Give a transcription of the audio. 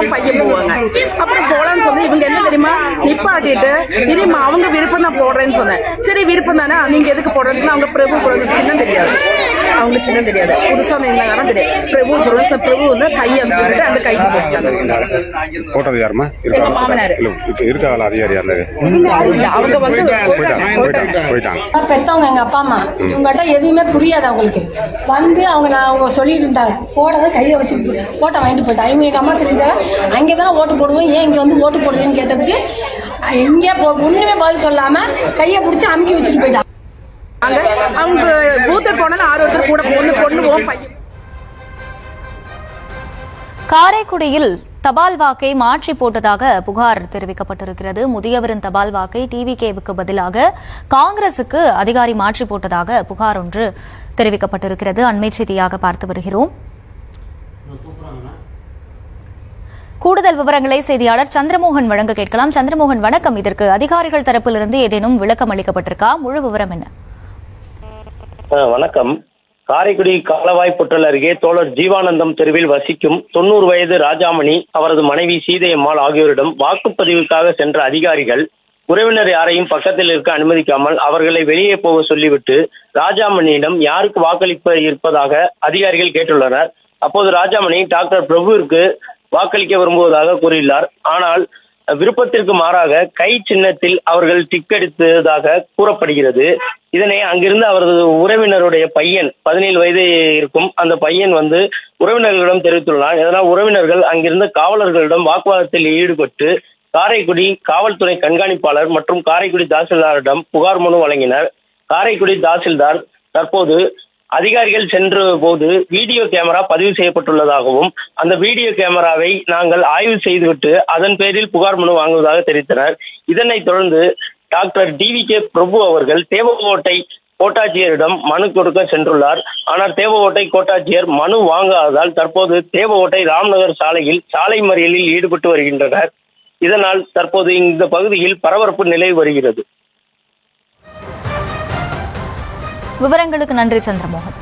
போவோம் பையன் போவாங்க. அப்புறம் போலான்னு சொல்லி இவங்க என்ன தெரியுமா நிப்பாட்டிட்டு இனிமா அவங்க விருப்பம் தான் போடுறேன்னு சொன்னேன். சரி விருப்பம் தானே நீங்க எதுக்கு போடுறேன்னு சொன்னா அவங்க பிரபு சின்னம் தெரியாது, அவங்க சின்னம் தெரியாது, புதுசா இருந்தாங்க தெரியும். பிரபு வந்து கை அமைச்சுட்டு அந்த கைக்கு போட்டது யாருமா? எங்க மாமனாரு இருக்காங்களா அதிகாரி? அவங்க வந்து போயிட்டாங்க. பெத்தவங்க எங்க அப்பா அம்மா இவங்ககிட்ட எதுவுமே புரியாது அவங்களுக்கு. வந்து அவங்க சொல்லிட்டு இருந்தாங்க போடாத கையை வச்சு ஓட்டை வாங்கிட்டு போயிட்டாங்க. இவங்க எங்க அம்மா சொல்லிட்டாங்க அங்கேதான் ஓட்டு போடுவோம், ஏன் இங்க வந்து ஓட்டு போடுவேன்னு கேட்டதுக்கு எங்கே ஒண்ணுமே பதில் சொல்லாம கையை பிடிச்சி அமுக்கி வச்சுட்டு போயிட்டாங்க. அவங்க பூத்தர் போனாலும் ஆறு ஒருத்தர் கூட பொண்ணுவோம் பையன். காரைக்குடியில் தபால் வாக்கை மாற்றி போட்டதாக புகார் தெரிவிக்கப்பட்டிருக்கிறது. முதியவரின் தபால் வாக்கை டிவிகேவுக்கு பதிலாக காங்கிரசுக்கு அதிகாரி மாற்றி போட்டதாக புகார் ஒன்று தெரிவிக்கப்பட்டிருக்கிறது. அண்மை செய்தியாக பார்த்து வருகிறோம். கூடுதல் விவரங்களை செய்தியாளர் சந்திரமோகன் வழங்க கேட்கலாம். சந்திரமோகன் வணக்கம். இதற்கு அதிகாரிகள் தரப்பிலிருந்து ஏதேனும் விளக்கம் அளிக்கப்பட்டிருக்கா? முழு விவரம் என்ன? வணக்கம். காரைக்குடி காலவாய் புற்றல் அருகே தோழர் ஜீவானந்தம் தெருவில் வசிக்கும் 90 வயது ராஜாமணி, அவரது மனைவி சீதையம்மாள் ஆகியோரிடம் வாக்குப்பதிவுக்காக சென்ற அதிகாரிகள் உறவினர் யாரையும் பக்கத்தில் இருக்க அனுமதிக்காமல் அவர்களை வெளியே போக சொல்லிவிட்டு ராஜாமணியிடம் யாருக்கு வாக்களிப்ப இருப்பதாக அதிகாரிகள் கேட்டுள்ளனர். அப்போது ராஜாமணி டாக்டர் பிரபுவிற்கு வாக்களிக்க விரும்புவதாக கூறியுள்ளார். ஆனால் விருப்பத்திற்கு மாறாக கை சின்னத்தில் அவர்கள் டிக் அடித்ததாக கூறப்படுகிறது. இதனை அங்கிருந்து அவரது உறவினருடைய பையன் 17 வயது இருக்கும் அந்த பையன் வந்து உறவினர்களிடம் தெரிவித்துள்ளார். இதனால் உறவினர்கள் அங்கிருந்த காவலர்களிடம் வாக்குவாதத்தில் ஈடுபட்டு காரைக்குடி காவல்துறை கண்காணிப்பாளர் மற்றும் காரைக்குடி தாசில்தாரிடம் புகார் மனு வழங்கினர். காரைக்குடி தாசில்தார் தற்போது அதிகாரிகள் சென்ற போது வீடியோ கேமரா பதிவு செய்யப்பட்டுள்ளதாகவும் அந்த வீடியோ கேமராவை நாங்கள் ஆய்வு செய்துவிட்டு அதன் பேரில் புகார் மனு வாங்குவதாக தெரிவித்தனர். இதனைத் தொடர்ந்து டாக்டர் டிவிகே பிரபு அவர்கள் தேவகோட்டை கோட்டாட்சியரிடம் மனு கொடுக்க சென்றுள்ளார். ஆனால் தேவகோட்டை கோட்டாட்சியர் மனு வாங்காததால் தற்போது தேவகோட்டை ராம்நகர் சாலையில் சாலை மறியலில் ஈடுபட்டு வருகின்றனர். இதனால் தற்போது இந்த பகுதியில் பரபரப்பு நிலவி வருகிறது. விவரங்களுக்கு நன்றி சந்திரமோகன்.